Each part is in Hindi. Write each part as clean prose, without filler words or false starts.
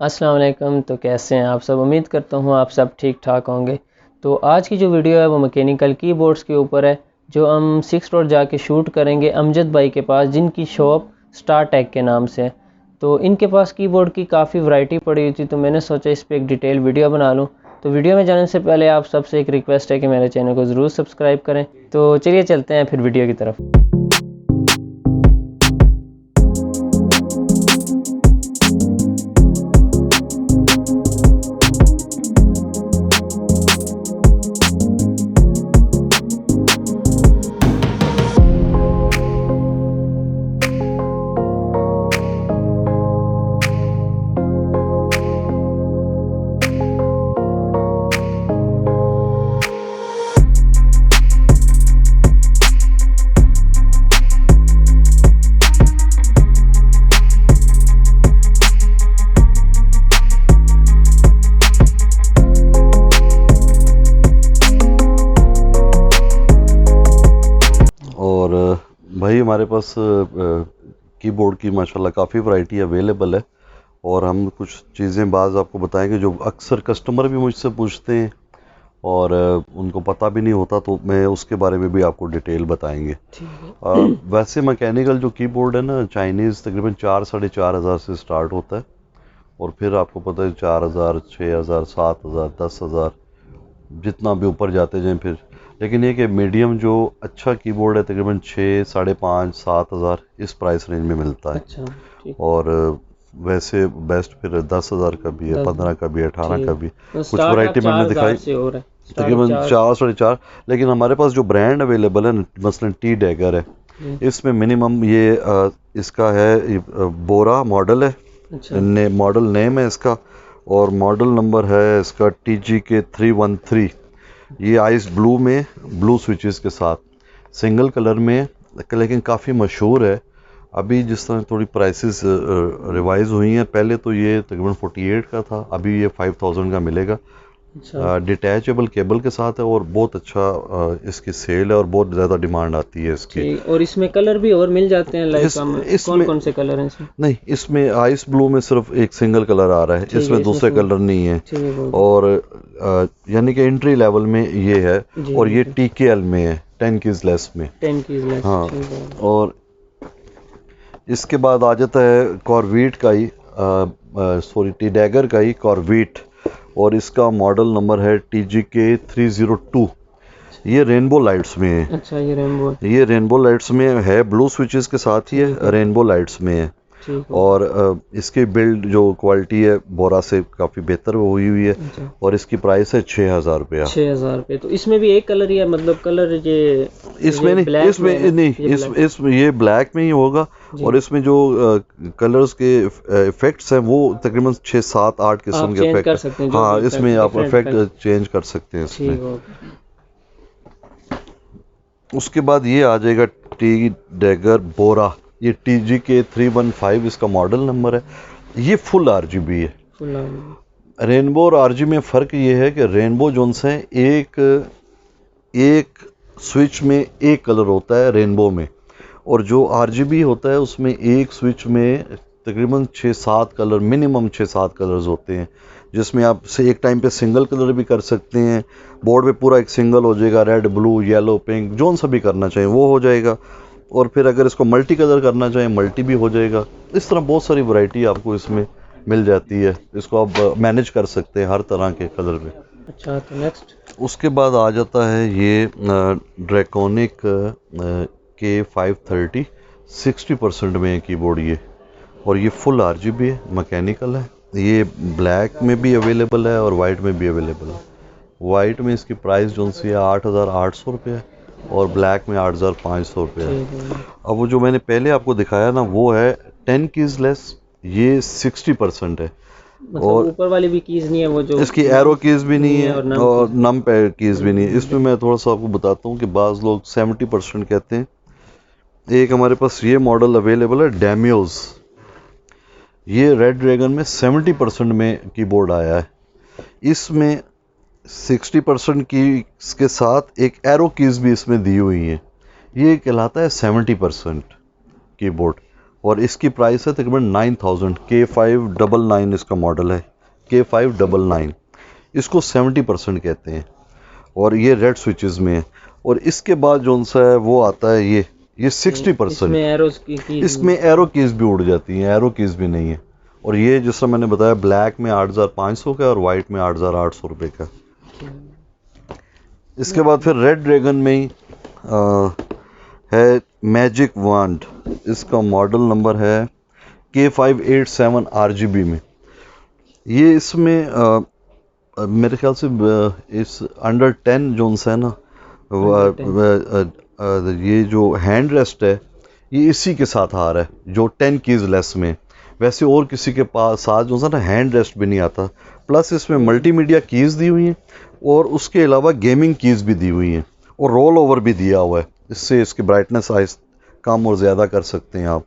अस्सलाम वालेकुम। तो कैसे हैं आप सब? उम्मीद करता हूँ आप सब ठीक ठाक होंगे। तो आज की जो वीडियो है वो मैकेनिकल कीबोर्ड्स के ऊपर है, जो हम 6 रोड जाके शूट करेंगे अमजद भाई के पास, जिनकी शॉप स्टार टेक के नाम से है। तो इनके पास कीबोर्ड की काफ़ी वैरायटी पड़ी हुई थी, तो मैंने सोचा इस पर एक डिटेल वीडियो बना लूँ। तो वीडियो में जाने से पहले आप सबसे एक रिक्वेस्ट है कि मेरे चैनल को ज़रूर सब्सक्राइब करें। तो चलिए चलते हैं फिर वीडियो की तरफ। और भाई हमारे पास कीबोर्ड की माशाल्लाह काफ़ी वैरायटी अवेलेबल है। और हम कुछ चीज़ें बाज़ आपको बताएंगे जो अक्सर कस्टमर भी मुझसे पूछते हैं और उनको पता भी नहीं होता, तो मैं उसके बारे में भी आपको डिटेल बताएंगे। वैसे मैकेनिकल जो कीबोर्ड है ना, चाइनीज़ तकरीबन 4-4.5 हज़ार से स्टार्ट होता है और फिर आपको पता है 4 हज़ार, 6 हज़ार, 7 हज़ार, 10 हज़ार, जितना भी ऊपर जाते जाएं फिर। लेकिन ये कि मीडियम जो अच्छा कीबोर्ड है तकरीबन 6, 5.5, 7 हज़ार इस प्राइस रेंज में मिलता है। अच्छा, ठीक। और वैसे बेस्ट फिर 10 हज़ार का भी है, 15 का भी है, 18 का भी। तो कुछ वैरायटी मैंने दिखाई से हो रहा है, तकरीबन 4-4.5। लेकिन हमारे पास जो ब्रांड अवेलेबल है मसलन टी डैगर है, इसमें मिनिमम ये इसका है बोरा मॉडल है। अच्छा। मॉडल नेम है इसका और मॉडल नंबर है इसका TGK 313। ये आइस ब्लू में, ब्लू स्विचेस के साथ सिंगल कलर में, लेकिन काफ़ी मशहूर है। अभी जिस तरह थोड़ी प्राइसेस रिवाइज हुई हैं, पहले तो ये तकरीबन 48 का था, अभी ये 5000 का मिलेगा। डिटैचेबल केबल के साथ है और बहुत अच्छा इसकी सेल है और बहुत ज़्यादा डिमांड आती है इसकी। और इसमें कलर भी और मिल जाते हैं, लाइक इसमें कौन से कलर हैं इसमें? नहीं, इसमें आइस ब्लू में सिर्फ एक सिंगल कलर आ रहा है, इसमें दूसरे कलर नहीं है। और यानी कि एंट्री लेवल में ये है और ये TKL में है, 10 कीज लेस में। 10 कीज लेस। हाँ, और इसके बाद आ जाता है कॉर्वीट का ही, सॉरी टी डैगर का ही कॉर्वीट, और इसका मॉडल नंबर है TGK 302। ये रेनबो लाइट्स में है। अच्छा, ये रेनबो लाइट्स में है, ब्लू स्विचेस के साथ ही है, रेनबो लाइट्स में है। और इसकी बिल्ड जो क्वालिटी है बोरा से काफ़ी बेहतर हुई हुई है। अच्छा। और इसकी प्राइस है 6,000 रुपया। 6,000 रुपये। तो इसमें भी एक कलर ही है, मतलब कलर ये इसमें नहीं, इसमें नहीं, इसमें ये ब्लैक में ही होगा। और इसमें जो कलर्स के इफेक्ट्स हैं वो तकरीबन 6, 7, 8 किस्म के इफेक्ट। हाँ, इसमें आप इफेक्ट चेंज कर सकते हैं इसमें। उसके बाद ये आ जाएगा टी डैगर बोरा, ये TGK 315 इसका मॉडल नंबर है। ये फुल RGB है। रेनबो और RGB में फ़र्क ये है कि रेनबो जोन्स हैं एक स्विच में एक कलर होता है रेनबो में, और जो RGB होता है उसमें एक स्विच में तकरीबन 6-7 कलर, मिनिमम 6-7 कलर्स होते हैं, जिसमें आप से एक टाइम पे सिंगल कलर भी कर सकते हैं। बोर्ड पे पूरा एक सिंगल हो जाएगा, red, blue, yellow, pink, zone सा भी करना चाहिए वो हो जाएगा। और फिर अगर इसको मल्टी कलर करना चाहें मल्टी भी हो जाएगा। इस तरह बहुत सारी वैरायटी आपको इसमें मिल जाती है, इसको आप मैनेज कर सकते हैं हर तरह के कलर में। अच्छा, तो नेक्स्ट उसके बाद आ जाता है ये ड्रैकोनिक K530, 60% में है कीबोर्ड ये, और ये फुल RGB है, मैकेनिकल है। ये ब्लैक में भी अवेलेबल है और वाइट में भी अवेलेबल है। वाइट में इसकी प्राइस जो सी है 8,800 रुपये है और ब्लैक में 8,500 रुपये है। अब वो जो मैंने पहले आपको दिखाया ना वो है 10 कीज लेस, ये 60% है। मतलब और ऊपर वाली भी कीज नहीं है, वो जो इसकी एरो कीज भी नहीं है और नम पैड कीज भी नहीं है। इसमें मैं थोड़ा सा आपको बताता हूँ कि बाज़ लोग 70% कहते हैं। एक हमारे पास ये मॉडल अवेलेबल है डैम्योज, ये रेड ड्रैगन में 70% में कीबोर्ड आया है। इसमें 60% की के साथ एक एरो कीज भी इसमें दी हुई है, ये कहलाता है 70% कीबोर्ड। और इसकी प्राइस है तकरीबन 9000। K599 इसका मॉडल है, K599। इसको 70% कहते हैं और ये रेड स्विचेस में है। और इसके बाद जो सा है वो आता है ये 60%। इसमें एरो कीज भी उड़ जाती हैं, एरो कीज भी नहीं है। और ये जिस तरह मैंने बताया ब्लैक में 8500 का और वाइट में 8800 रुपये का। इसके बाद फिर रेड ड्रैगन में ही है मैजिक वांड। इसका मॉडल नंबर है K587 RGB में। ये इसमें मेरे ख्याल से इस अंडर 10 जोन्स है ना, ये जो हैंड रेस्ट है ये इसी के साथ आ रहा है जो 10 कीज लेस में। वैसे और किसी के पास साथ जो है ना हैंड रेस्ट भी नहीं आता। प्लस इसमें मल्टीमीडिया कीज दी हुई हैं और उसके अलावा गेमिंग कीज भी दी हुई हैं और रोल ओवर भी दिया हुआ है। इससे इसकी ब्राइटनेस साइज कम और ज़्यादा कर सकते हैं आप।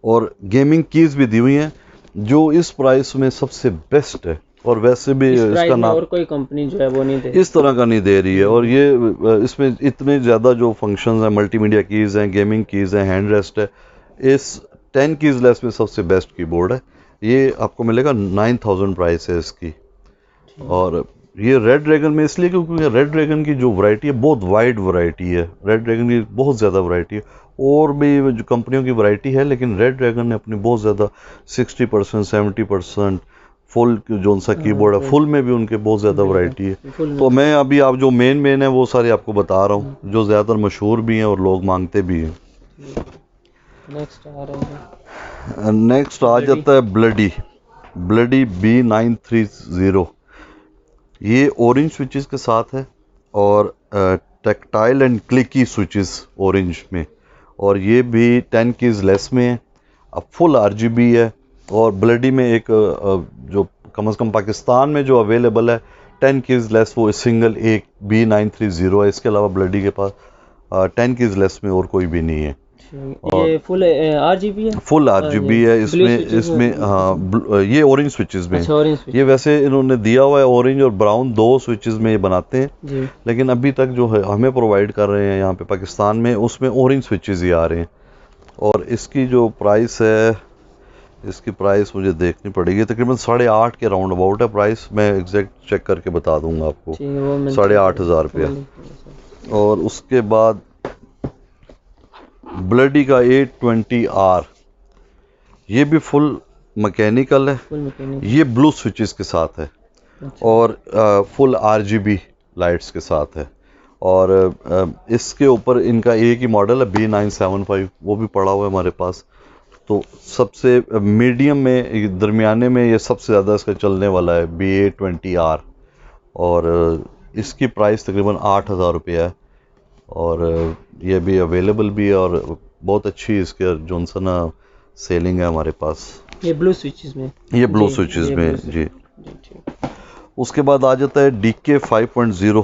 और गेमिंग कीज भी दी हुई हैं जो इस प्राइस में सबसे बेस्ट है। और वैसे भी इसका नाम और कोई कंपनी जो है वो नहीं दे इस तरह का नहीं दे रही है। और ये इसमें इतने ज़्यादा जो फंक्शंस हैं, मल्टीमीडिया कीज़ हैं, गेमिंग कीज़ हैं, हैंड रेस्ट है, इस 10 कीज़ लेस में सबसे बेस्ट कीबोर्ड है। ये आपको मिलेगा 9000 प्राइस है इसकी। और ये रेड ड्रैगन में इसलिए क्योंकि रेड ड्रैगन की जो वैरायटी है बहुत वाइड वैरायटी है। रेड ड्रैगन की बहुत ज़्यादा वैरायटी है। और भी जो कंपनियों की वैरायटी है लेकिन रेड ड्रैगन ने अपनी बहुत ज़्यादा 60% 70% फुल जो सा कीबोर्ड है, फुल में भी उनके बहुत ज़्यादा वैरायटी है। तो मैं अभी आप जो मेन है वो सारे आपको बता रहा हूँ जो ज़्यादातर मशहूर भी हैं और लोग मांगते भी हैं। नेक्स्ट आ जाता है ब्लडी B930। ये ऑरेंज स्विचेस के साथ है और tactile and clicky switches orange में। और ये भी 10 कीज लेस में है। अब फुल RGB है। और ब्लडी में एक जो कम से कम पाकिस्तान में जो अवेलेबल है 10 कीज लेस वो सिंगल एक B930 है। इसके अलावा ब्लडी के पास 10 कीज लेस में और कोई भी नहीं है। ये फुल RGB है, फुल RGB है इसमें हाँ ये ऑरेंज स्विचेस में। अच्छा, ये वैसे इन्होंने दिया हुआ है ऑरेंज और ब्राउन दो स्विचेस में ये बनाते हैं जी। लेकिन अभी तक जो है हमें प्रोवाइड कर रहे हैं यहाँ पे पाकिस्तान में उसमें ऑरेंज स्विचेस ही आ रहे हैं। और इसकी जो प्राइस है, इसकी प्राइस मुझे देखनी पड़ेगी, तकरीबन 8.5 के राउंड अबाउट है प्राइस। मैं एग्जैक्ट चेक करके बता दूंगा आपको, 8,500 रुपया। और उसके बाद ब्लडी का 820R, ये भी फुल मैकेनिकल है, ये ब्लू स्विचेस के साथ है। अच्छा। और फुल RGB लाइट्स के साथ है। और इसके ऊपर इनका एक ही मॉडल है B975, वो भी पड़ा हुआ है हमारे पास। तो सबसे मीडियम में दरमियाने में ये सबसे ज़्यादा इसका चलने वाला है B820R। और इसकी प्राइस तकरीबन 8,000 रुपया है। और ये भी अवेलेबल भी है और बहुत अच्छी इसके जोनसन सेलिंग है हमारे पास। ये ब्लू स्विचेस में, ये ब्लू स्विचेस में जी। उसके बाद आ जाता है DK 5.0।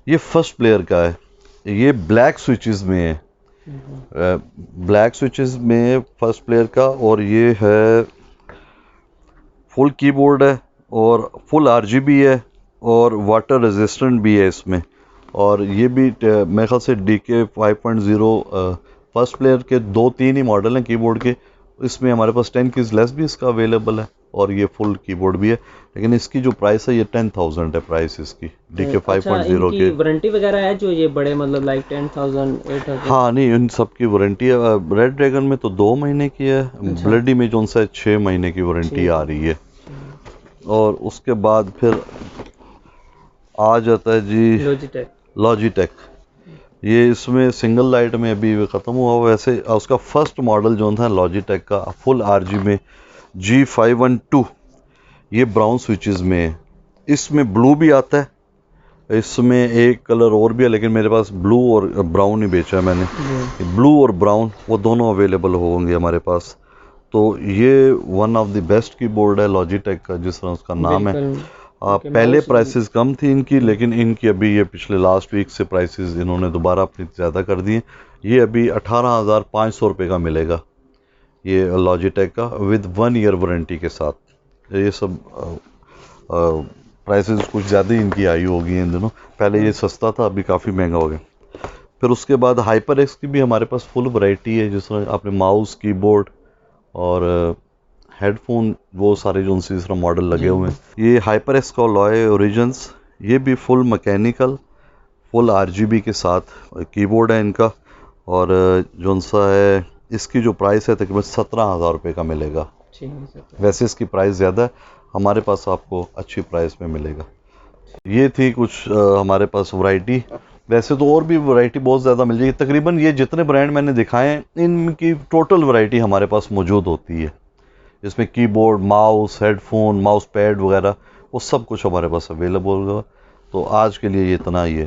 ये फर्स्ट प्लेयर का है। ये ब्लैक स्विचेस में है, ब्लैक स्विचेस में फर्स्ट प्लेयर का। और ये है फुल कीबोर्ड है और फुल RGB है और वाटर रेजिस्टेंट भी है इसमें। और ये भी मेरे ख्याल से DK 5.0 फर्स्ट प्लेयर के 2-3 ही मॉडल हैं कीबोर्ड के। इसमें हमारे पास 10 कीज लेस भी इसका अवेलेबल है और ये फुल कीबोर्ड भी है। लेकिन इसकी जो प्राइस है ये 10,000 है प्राइस इसकी DK 5.0 के। वारंटी वगैरह है जो ये बड़े मतलब लाइक 10,000 8,000? हाँ नहीं, इन सब की वारंटी है। रेड ड्रैगन में तो 2 महीने की है। अच्छा। ब्लडी में जो सा 6 महीने की वारंटी आ रही है। और उसके बाद फिर आ जाता है जी लॉजिटेक। ये इसमें सिंगल लाइट में अभी ख़त्म हुआ। वैसे उसका फर्स्ट मॉडल जो था लॉजिटेक का फुल RGB में G512, ये ब्राउन स्विचेस में है। इसमें ब्लू भी आता है, इसमें एक कलर और भी है लेकिन मेरे पास ब्लू और ब्राउन ही बेचा है मैंने। ब्लू और ब्राउन वो दोनों अवेलेबल होंगे हमारे पास। तो ये one of the best keyboard है लॉजिटेक का, जिस तरह उसका नाम है। पहले प्राइसेस कम थी इनकी लेकिन इनकी अभी ये पिछले लास्ट वीक से प्राइसेस इन्होंने दोबारा अपनी ज़्यादा कर दिए। ये अभी 18,500 रुपये का मिलेगा ये लॉजिटेक का विद 1 ईयर वारंटी के साथ। ये सब प्राइसेस कुछ ज़्यादा ही इनकी आई होगी इन दिनों। पहले ये सस्ता था, अभी काफ़ी महंगा हो गया। फिर उसके बाद हाइपर एक्स की भी हमारे पास फुल वैरायटी है, जिस तरह आपने माउस, कीबोर्ड और हेडफोन, वो सारे जो उनसे इस तरह मॉडल लगे हुए हैं। ये हाइपर एक्स का लॉय ओरिजिन्स, ये भी फुल मैकेनिकल, फुल आरजीबी के साथ कीबोर्ड है इनका। और जो सा है इसकी जो प्राइस है तकरीबन 17,000 रुपये का मिलेगा। वैसे इसकी प्राइस ज़्यादा है, हमारे पास आपको अच्छी प्राइस में मिलेगा। ये थी कुछ हमारे पास वैरायटी। वैसे तो और भी वैरायटी बहुत ज़्यादा मिल जाएगी। तकरीबन ये जितने ब्रांड मैंने दिखाए हैं इनकी टोटल वैरायटी हमारे पास मौजूद होती है। इसमें keyboard, mouse, headphone, mouse pad वगैरह वो सब कुछ हमारे पास अवेलेबल होगा। तो आज के लिए ये इतना ही है।